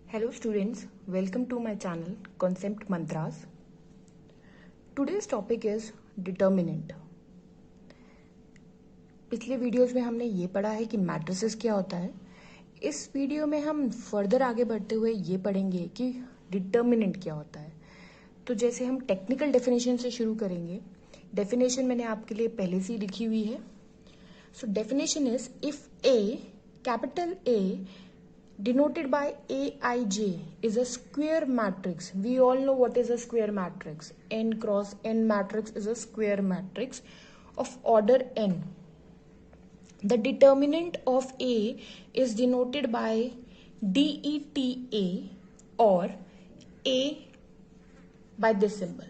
Hello students, welcome to my channel Concept Mantras. Today's topic is determinant. पिछले videos में हमने ये पढ़ा है कि मैट्रिसेस क्या होता है. इस वीडियो में हम फर्दर आगे बढ़ते हुए ये पढ़ेंगे कि डिटर्मिनेंट क्या होता है. तो जैसे हम टेक्निकल डेफिनेशन से शुरू करेंगे. डेफिनेशन मैंने आपके लिए पहले से ही लिखी हुई है. So definition is if A capital A denoted by Aij is a square matrix. We all know what is a square matrix. N cross N matrix is a square matrix of order n. The determinant of A is denoted by DETA or A by this symbol.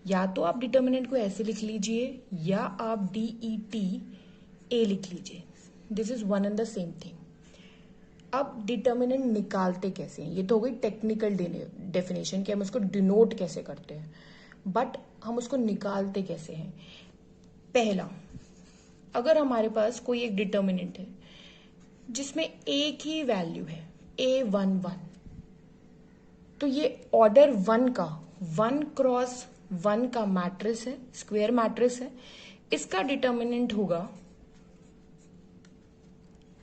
या तो आप determinant को ऐसे लिख लीजिए या आप DETA लिख लीजिए. This is one and the same thing. अब डिटर्मिनेंट निकालते कैसे हैं, ये तो हो गई टेक्निकल डेफिनेशन कि हम उसको डिनोट कैसे करते हैं, बट हम उसको निकालते कैसे हैं. पहला, अगर हमारे पास कोई एक डिटर्मिनेंट है जिसमें एक ही वैल्यू है A11, तो ये ऑर्डर 1 का 1 क्रॉस 1 का मैट्रिक्स है, स्क्वायर मैट्रिक्स है. इसका डिटर्मिनेंट होगा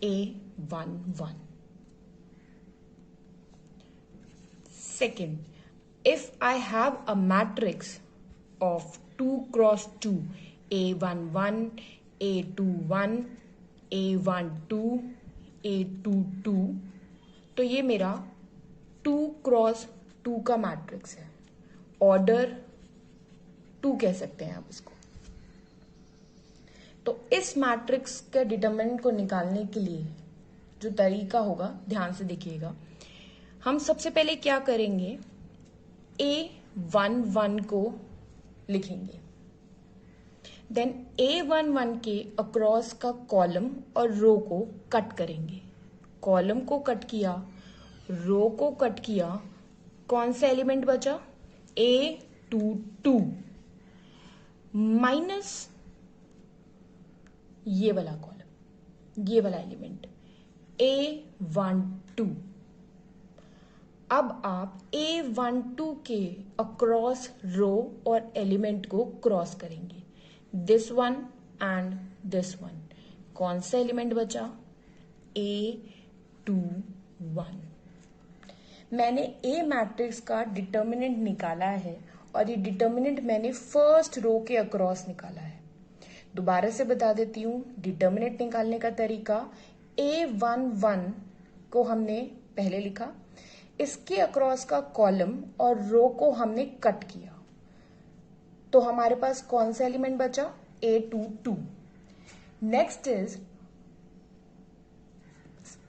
A11. Second, if I have a matrix of 2 cross 2, A11, A21, A12, A22, तो ये मेरा 2 क्रॉस 2 का मैट्रिक्स है. ऑर्डर 2 कह सकते हैं आप इसको. तो इस मैट्रिक्स के डिटर्मिनेंट को निकालने के लिए जो तरीका होगा, ध्यान से देखिएगा. हम सबसे पहले क्या करेंगे, A11 को लिखेंगे. देन A11 के अक्रॉस का कॉलम और रो को कट करेंगे. कॉलम को कट किया, रो को कट किया, कौन सा एलिमेंट बचा, A22 माइनस ये वाला कॉलम, ये वाला एलिमेंट A12. अब आप A12 के अक्रॉस रो और एलिमेंट को क्रॉस करेंगे. This one and this one. कौन सा एलिमेंट बचा, A21. मैंने ए मैट्रिक्स का डिटर्मिनेंट निकाला है और ये डिटर्मिनेंट मैंने फर्स्ट रो के अक्रॉस निकाला है. दोबारा से बता देती हूं डिटर्मिनेंट निकालने का तरीका. A11 को हमने पहले लिखा, इसके अक्रॉस का कॉलम और रो को हमने कट किया, तो हमारे पास कौन सा एलिमेंट बचा, A22. नेक्स्ट इज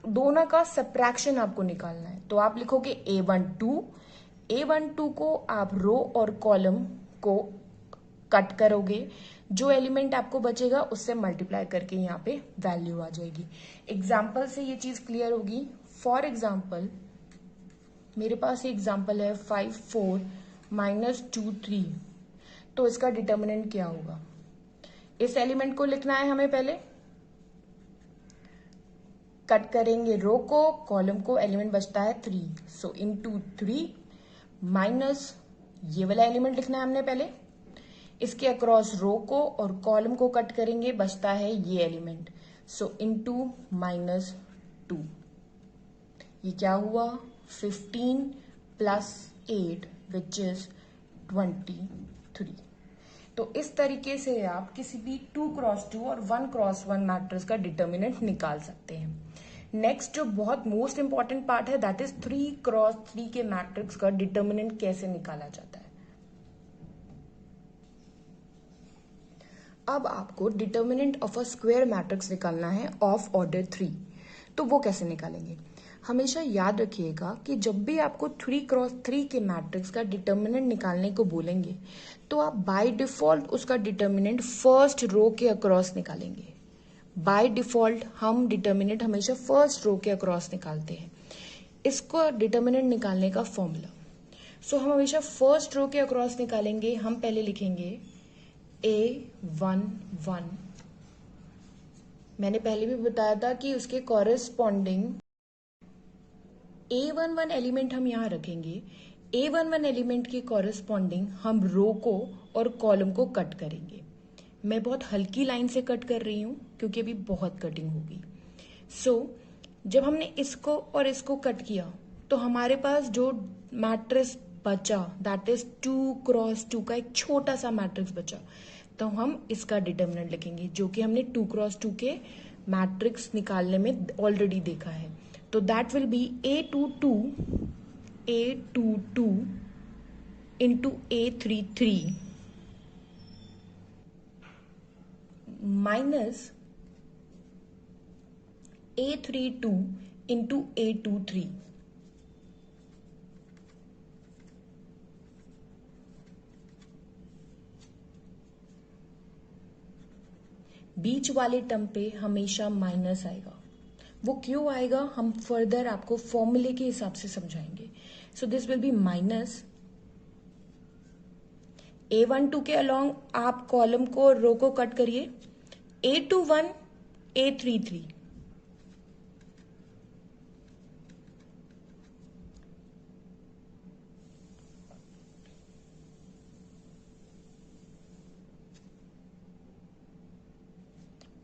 दोनों का सब्ट्रैक्शन आपको निकालना है, तो आप लिखोगे A12 को आप रो और कॉलम को कट करोगे. जो एलिमेंट आपको बचेगा उससे मल्टीप्लाई करके यहाँ पे वैल्यू आ जाएगी. एग्जाम्पल से ये चीज क्लियर होगी. फॉर एग्जाम्पल मेरे पास एग्जाम्पल है 5 4 माइनस 2 3. तो इसका डिटर्मिनेंट क्या होगा, इस एलिमेंट को लिखना है हमें. पहले कट करेंगे रो को, कॉलम को, एलिमेंट बचता है 3. सो इनटू 3 माइनस ये वाला एलिमेंट लिखना है हमने पहले. इसके अक्रॉस रो को और कॉलम को कट करेंगे, बचता है ये एलिमेंट. सो इनटू माइनस 2. ये क्या हुआ, 15 प्लस 8 विच इज 23. तो इस तरीके से आप किसी भी 2 क्रॉस 2 और 1 क्रॉस 1 मैट्रिक्स का डिटर्मिनेंट निकाल सकते हैं. नेक्स्ट जो बहुत मोस्ट इंपॉर्टेंट पार्ट है, दैट इज 3 क्रॉस 3 के मैट्रिक्स का डिटर्मिनेंट कैसे निकाला जाता है. अब आपको determinant of a square matrix निकालना है ऑफ ऑर्डर 3. तो वो कैसे निकालेंगे, हमेशा याद रखिएगा कि जब भी आपको 3 क्रॉस 3 के मैट्रिक्स का डिटर्मिनेंट निकालने को बोलेंगे तो आप बाय डिफॉल्ट उसका डिटर्मिनेंट फर्स्ट रो के अक्रॉस निकालेंगे. बाय डिफॉल्ट हम डिटर्मिनेंट हमेशा फर्स्ट रो के अक्रॉस निकालते हैं. इसको डिटर्मिनेंट निकालने का फॉर्मूला, सो हम हमेशा फर्स्ट रो के अक्रॉस निकालेंगे. हम पहले लिखेंगे A11. मैंने पहले भी बताया था कि उसके कॉरेस्पॉन्डिंग A11 एलिमेंट हम यहाँ रखेंगे। A11 एलिमेंट के कॉरेस्पॉन्डिंग हम रो को और कॉलम को कट करेंगे। मैं बहुत हल्की लाइन से कट कर रही हूँ क्योंकि अभी बहुत कटिंग होगी। जब हमने इसको और इसको कट किया तो हमारे पास जो मैट्रिक्स बचा दैट इज 2x2 का एक छोटा सा मैट्रिक्स बचा, तो हम इसका डिटर्मिनेंट लिखेंगे जो कि हमने 2x2 के मैट्रिक्स निकालने में ऑलरेडी देखा है। तो that will B A22 into A33 minus A32 into A23। बीच वाले टर्म पे हमेशा माइनस आएगा। वो क्यों आएगा हम फर्दर आपको फॉर्मूले के हिसाब से समझाएंगे। So this will be minus A12 के अलोंग आप कॉलम को रो को कट करिए, A21 A33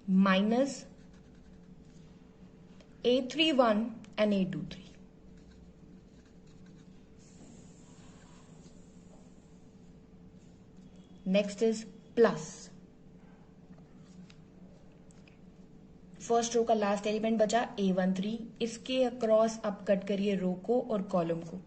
minus A31 and A23। Next is plus first row का लास्ट एलिमेंट बचा A13, इसके अक्रॉस आप कट करिए रो को और कॉलम को।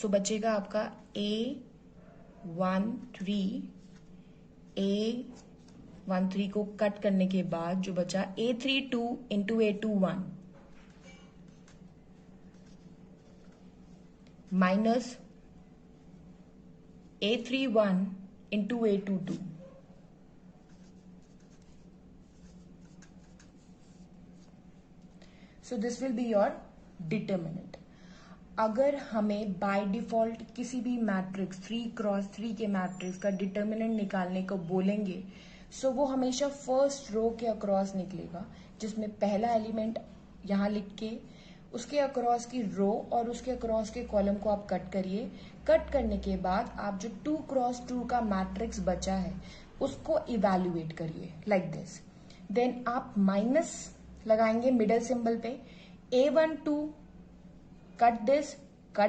सो बचेगा आपका A13 को कट करने के बाद जो बचा A32 into A21 minus A31 into A22। So this will be your determinant. अगर हमें बाय डिफॉल्ट किसी भी मैट्रिक्स 3x3 के मैट्रिक्स का डिटर्मिनेंट निकालने को बोलेंगे, सो वो हमेशा फर्स्ट रो के अक्रॉस निकलेगा, जिसमें पहला एलिमेंट यहां लिख के उसके अक्रॉस की रो और उसके अक्रॉस के कॉलम को आप कट करिए। कट करने के बाद आप जो 2x2 का मैट्रिक्स बचा है उसको इवैल्यूएट करिए लाइक दिस। देन आप माइनस लगाएंगे मिडल सिंबल पे। A12 cut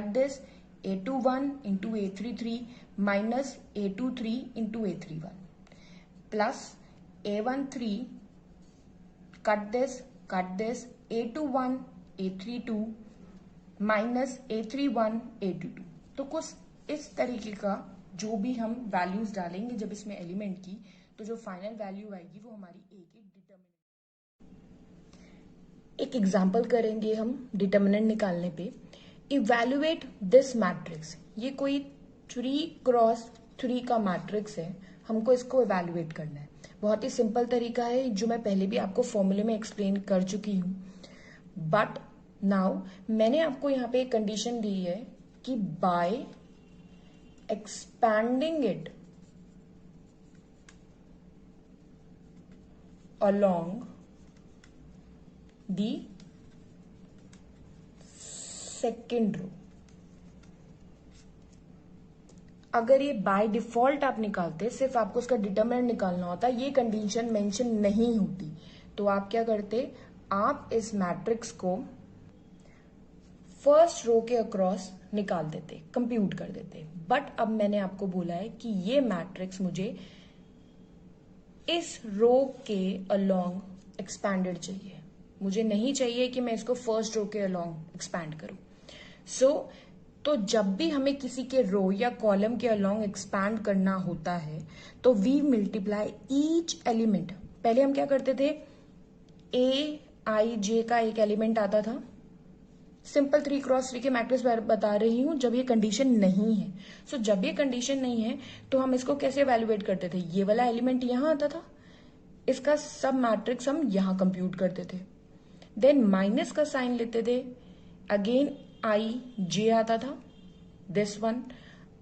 this A21 into A33 minus A23 into A31 plus A13 cut this A21 A32 minus A31 A22। तो कुछ इस तरीके का जो भी हम वैल्यूज डालेंगे जब इसमें एलिमेंट की, तो जो फाइनल वैल्यू आएगी वो हमारी A की डिटर्मिनेंट। एक एग्जाम्पल करेंगे हम डिटर्मिनेंट निकालने पे। इवैल्यूएट दिस मैट्रिक्स, ये कोई 3x3 का मैट्रिक्स है, हमको इसको इवैल्यूएट करना है। बहुत ही सिंपल तरीका है जो मैं पहले भी आपको फॉर्मूले में एक्सप्लेन कर चुकी हूं, बट नाउ मैंने आपको यहाँ पे एक कंडीशन दी है कि by expanding it along the second row, अगर ये बाय डिफॉल्ट आप निकालते, सिर्फ आपको उसका डिटरमिनेंट निकालना होता, ये कंडीशन मेंशन नहीं होती, तो आप क्या करते, आप इस मैट्रिक्स को फर्स्ट रो के अक्रॉस निकाल देते, कंप्यूट कर देते। बट अब मैंने आपको बोला है कि ये मैट्रिक्स मुझे इस रो के अलोंग एक्सपैंडेड चाहिए, मुझे नहीं चाहिए कि मैं इसको फर्स्ट रो के अलोंग एक्सपैंड करूं। तो जब भी हमें किसी के रो या कॉलम के अलोंग एक्सपैंड करना होता है तो वी मल्टीप्लाई ईच एलिमेंट। पहले हम क्या करते थे, A i j का एक एलिमेंट आता था, सिंपल 3x3 के मैट्रिक्स बता रही हूं जब ये कंडीशन नहीं है। जब ये कंडीशन नहीं है तो हम इसको कैसे एवेल्युएट करते थे, ये वाला एलिमेंट यहां आता था, इसका सब मैट्रिक्स हम यहां कंप्यूट करते थे, देन माइनस का साइन लेते थे, अगेन i j आता था दिस वन,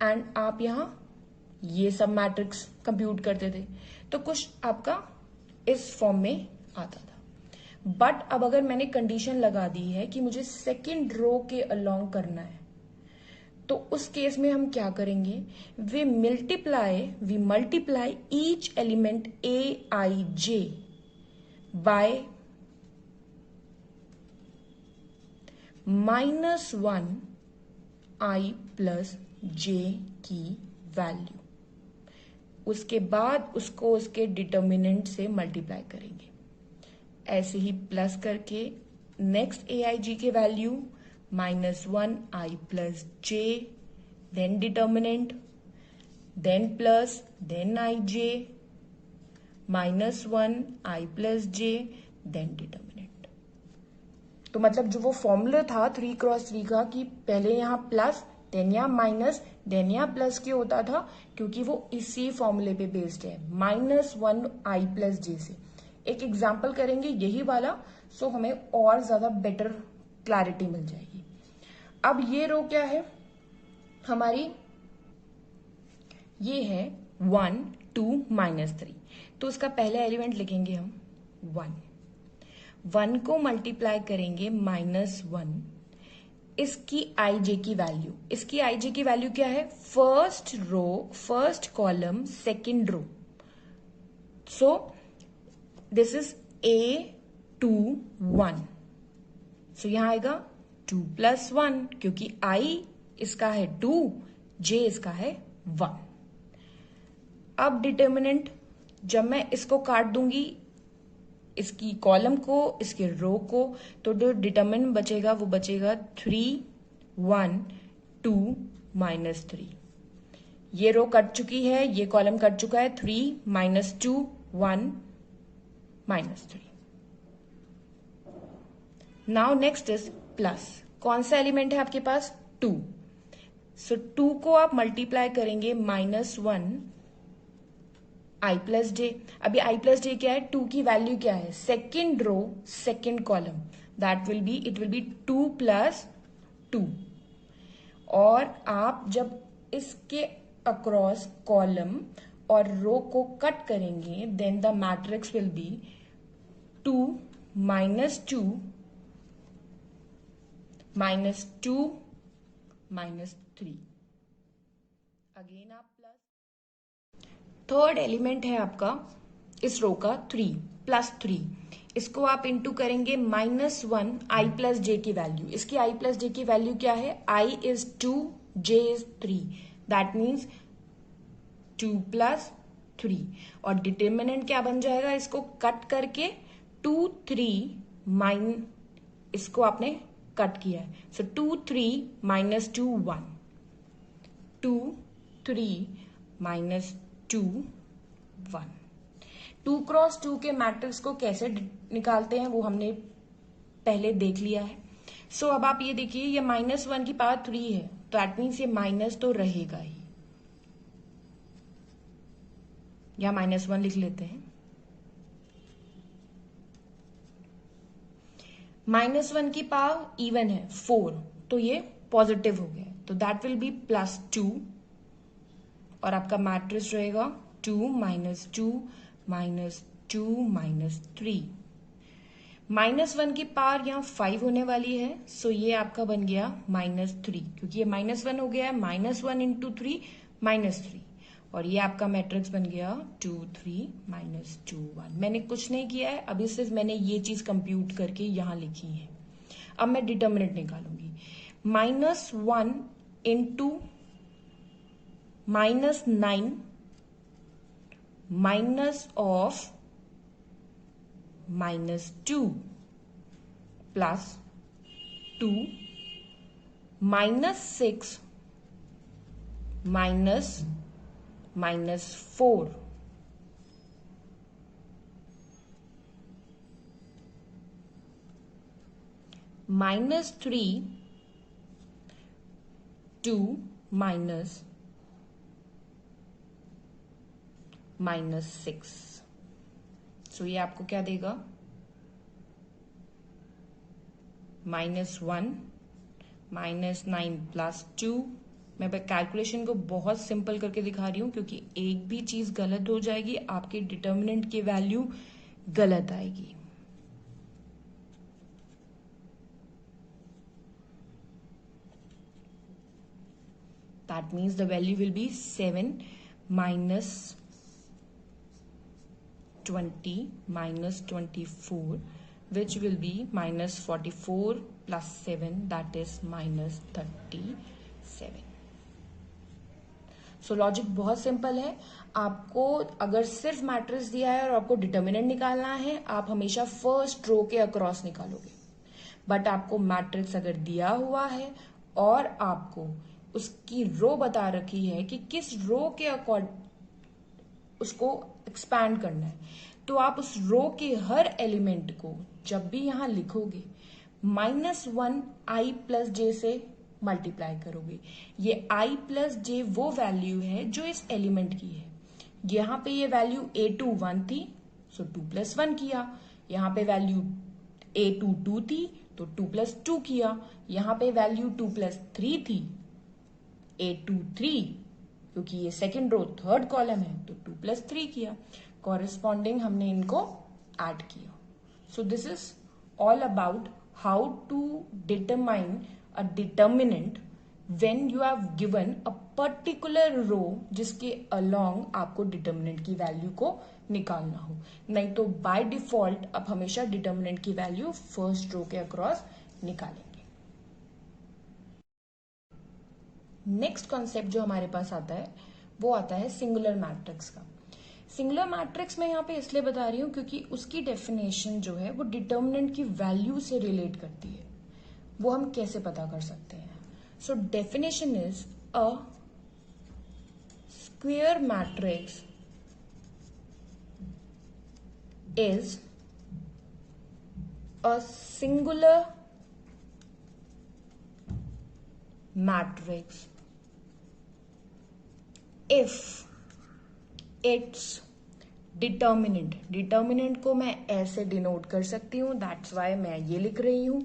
एंड आप यहां ये सब मैट्रिक्स कंप्यूट करते थे। तो कुछ आपका इस फॉर्म में आता था। बट अब अगर मैंने कंडीशन लगा दी है कि मुझे सेकेंड रो के अलोंग करना है, तो उस केस में हम क्या करेंगे, we multiply each element a i j by -1 I plus j की वैल्यू। उसके बाद उसको उसके डिटर्मिनेंट से मल्टीप्लाई करेंगे, ऐसे ही प्लस करके नेक्स्ट ए आई जी के value -1 I plus J, then determinant, then plus, then I J, -1 I plus J, then determinant. तो मतलब जो वो फॉर्मूला था 3x3 का कि पहले यहां प्लस देन यहां माइनस देन यहां प्लस क्यों होता था, क्योंकि वो इसी फॉर्मूले पे बेस्ड है, -1 आई प्लस जे से। एक एग्जाम्पल करेंगे यही वाला, सो हमें और ज्यादा बेटर क्लैरिटी मिल जाएगी। अब ये रो क्या है हमारी, ये है 1 2 -3, तो उसका पहला एलिमेंट लिखेंगे हम 1 को मल्टीप्लाई करेंगे -1, इसकी आई जे की वैल्यू, इसकी आई जे की वैल्यू क्या है, first row first column second row, so this is A2 1, so यहां आएगा 2 + 1, क्योंकि आई इसका है 2, जे इसका है 1। अब डिटर्मिनेंट, जब मैं इसको काट दूंगी इसकी कॉलम को इसके रो को, तो जो डिटर्मिनेंट बचेगा वो बचेगा 3 1 2 -3। ये रो कट चुकी है, ये कॉलम कट चुका है, 3 -2 1 -3। नाउ नेक्स्ट इज प्लस, कौन सा एलिमेंट है आपके पास, 2, सो 2 को आप मल्टीप्लाई करेंगे -1 आई प्लस जे। अभी आई प्लस जे क्या है, 2 की वैल्यू क्या है, second row second column, that will be 2 + 2। और आप जब इसके अक्रॉस कॉलम और रो को कट करेंगे, then the matrix will be 2 -2 -2 -3। Again आप प्लस, थर्ड एलिमेंट है आपका इस रो का 3 +3, इसको आप इंटू करेंगे -1 आई प्लस जे की वैल्यू। इसकी आई प्लस जे की वैल्यू क्या है, i is 2 j is 3, that means 2 + 3। और डिटर्मिनेंट क्या बन जाएगा, इसको कट करके 2 3 इसको आपने कट किया है, सो 2 3 -2 1, 2 3 -2 1। 2x2 के मैट्रिक्स को कैसे निकालते हैं वो हमने पहले देख लिया है। सो अब आप ये देखिए, ये -1 की पावर 3 है, तो दैट मीन्स ये माइनस तो रहेगा ही, या -1 लिख लेते हैं। -1 की पावर इवन है 4, तो ये पॉजिटिव हो गया, तो दैट विल बी +2, और आपका मैट्रिक्स रहेगा 2 -2 -2 -3। -1 की पावर यहाँ 5 होने वाली है, सो ये आपका बन गया -3, क्योंकि ये -1 हो गया है, -1 × 3 -3, और ये आपका मैट्रिक्स बन गया 2 3 -2 1। मैंने कुछ नहीं किया है, अभी सिर्फ मैंने ये चीज कंप्यूट करके यहां लिखी है। अब मैं डिटर्मिनेंट निकालूंगी, -1 × -9 माइनस ऑफ -2 +2 -6 -4 -3 2 -6। सो ये आपको क्या देगा, -1 -9 +2। मैं कैलकुलेशन को बहुत सिंपल करके दिखा रही हूं, क्योंकि एक भी चीज गलत हो जाएगी आपके डिटर्मिनेंट की वैल्यू गलत आएगी। That means the value will be 7 minus 20 minus 24, which will be minus 44 plus 7, that is minus 37. So logic बहुत सिंपल है. आपको अगर सिर्फ मैट्रिक्स दिया है और आपको डिटर्मिनेंट निकालना है, आप हमेशा फर्स्ट रो के अक्रॉस निकालोगे. बट आपको मैट्रिक्स अगर दिया हुआ है और आपको उसकी रो बता रखी है कि किस रो के अकॉर्डिंग उसको एक्सपैंड करना है, तो आप उस रो के हर एलिमेंट को जब भी यहां लिखोगे -1 i प्लस जे से मल्टीप्लाई करोगे. ये i प्लस जे वो वैल्यू है जो इस एलिमेंट की है. यहां पे ये वैल्यू a2 1 थी, सो 2 प्लस 1 किया. यहां पे वैल्यू a2 2 थी, तो 2 प्लस 2 किया. यहां पे वैल्यू 2 प्लस 3 थी, a2 3, क्योंकि ये सेकेंड रो थर्ड कॉलम है, तो 2 प्लस 3 किया. कॉरेस्पॉन्डिंग हमने इनको ऐड किया. So this is all about how to determine a determinant when you have given a particular row जिसके along आपको डिटर्मिनेंट की वैल्यू को निकालना हो. नहीं तो बाय डिफॉल्ट आप हमेशा डिटर्मिनेंट की वैल्यू फर्स्ट रो के अक्रॉस निकालेंगे. नेक्स्ट कॉन्सेप्ट जो हमारे पास आता है वो आता है सिंगुलर मैट्रिक्स का. सिंगुलर मैट्रिक्स में यहाँ पे इसलिए बता रही हूं क्योंकि उसकी डेफिनेशन जो है वो डिटर्मिनेंट की वैल्यू से रिलेट करती है. वो हम कैसे पता कर सकते हैं? So definition is a square matrix is a singular matrix if its determinant को मैं ऐसे डिनोट कर सकती हूं, दैट्स वाई मैं ये लिख रही हूं.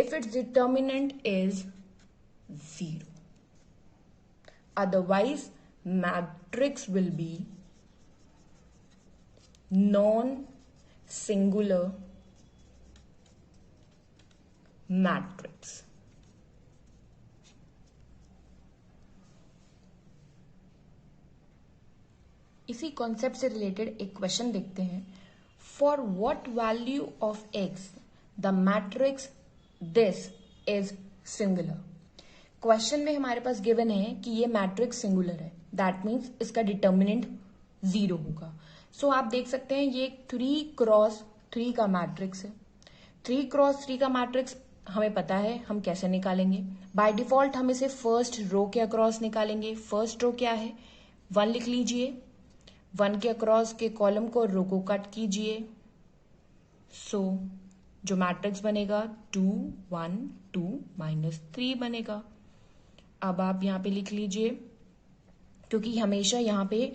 If its determinant is 0. Otherwise, matrix will be non-singular matrix. इसी कॉन्सेप्ट से रिलेटेड एक क्वेश्चन देखते हैं. For what value of x the matrix this is singular. Question में हमारे पास गिवन है कि ये मैट्रिक्स सिंगुलर है, दैट मीन्स इसका डिटर्मिनेंट 0 होगा. सो आप देख सकते हैं ये 3x3 का मैट्रिक्स है. 3x3 का मैट्रिक्स हमें पता है हम कैसे निकालेंगे. बाय डिफॉल्ट हम इसे फर्स्ट रो के अक्रॉस निकालेंगे. फर्स्ट रो क्या है? 1 लिख लीजिए. 1 के अक्रॉस के कॉलम को रो को कट कीजिए. सो जो मैट्रिक्स बनेगा 2 1 2 -3 बनेगा. अब आप यहां पे लिख लीजिए, क्योंकि हमेशा यहां पे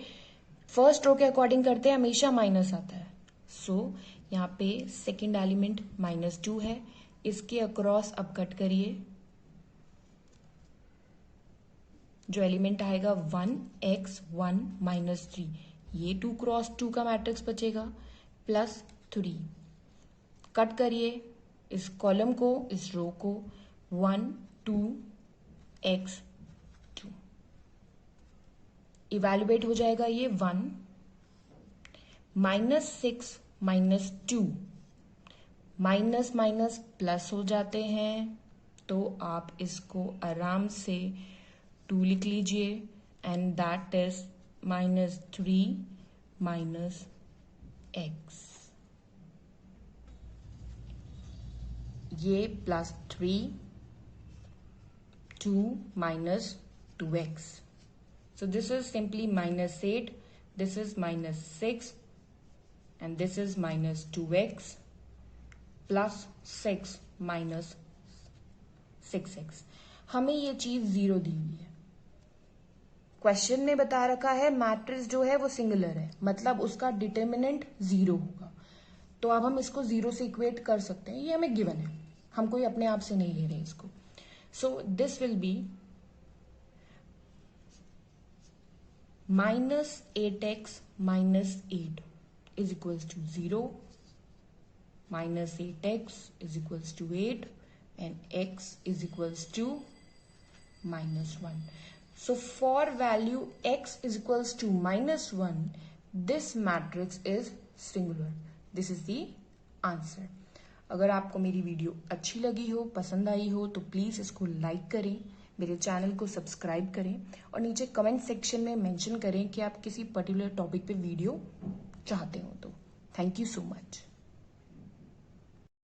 फर्स्ट रो के अकॉर्डिंग करते हैं, हमेशा माइनस आता है. सो यहां पे सेकंड एलिमेंट -2 है. इसके अक्रॉस अब कट करिए. जो एलिमेंट आएगा 1x1 -3, ये 2x2 का मैट्रिक्स बचेगा प्लस 3. कट करिए इस कॉलम को, इस रो को. 1 2 x2 इवेल्युएट हो जाएगा ये 1. -6 -2 माइनस माइनस प्लस हो जाते हैं, तो आप इसको आराम से 2 लिख लीजिए एंड दैट इज -3 -x. ये +3 2 -2x. So this is simply -8, this is -6 and this is -2x plus 6 -6x. हमें ये चीज 0 दी हुई है. क्वेश्चन में बता रखा है मैट्रिक्स जो है वो सिंगुलर है, मतलब उसका डिटर्मिनेंट 0 होगा. तो अब हम इसको 0 से इक्वेट कर सकते हैं. ये हमें गिवन है, हम कोई अपने आप से नहीं ले रहे इसको. So this will be -8x -8 is equals to 0, -8x is equals to 8 and x is equals to -1. So for value x is equals to -1, this matrix is singular. This is the answer. अगर आपको मेरी video अच्छी लगी हो, पसंद आई हो, तो please इसको लाइक करें, मेरे चैनल को सब्सक्राइब करें और नीचे कमेंट सेक्शन में मेंशन करें कि आप किसी पर्टिकुलर टॉपिक पे वीडियो चाहते हो तो। Thank you so much.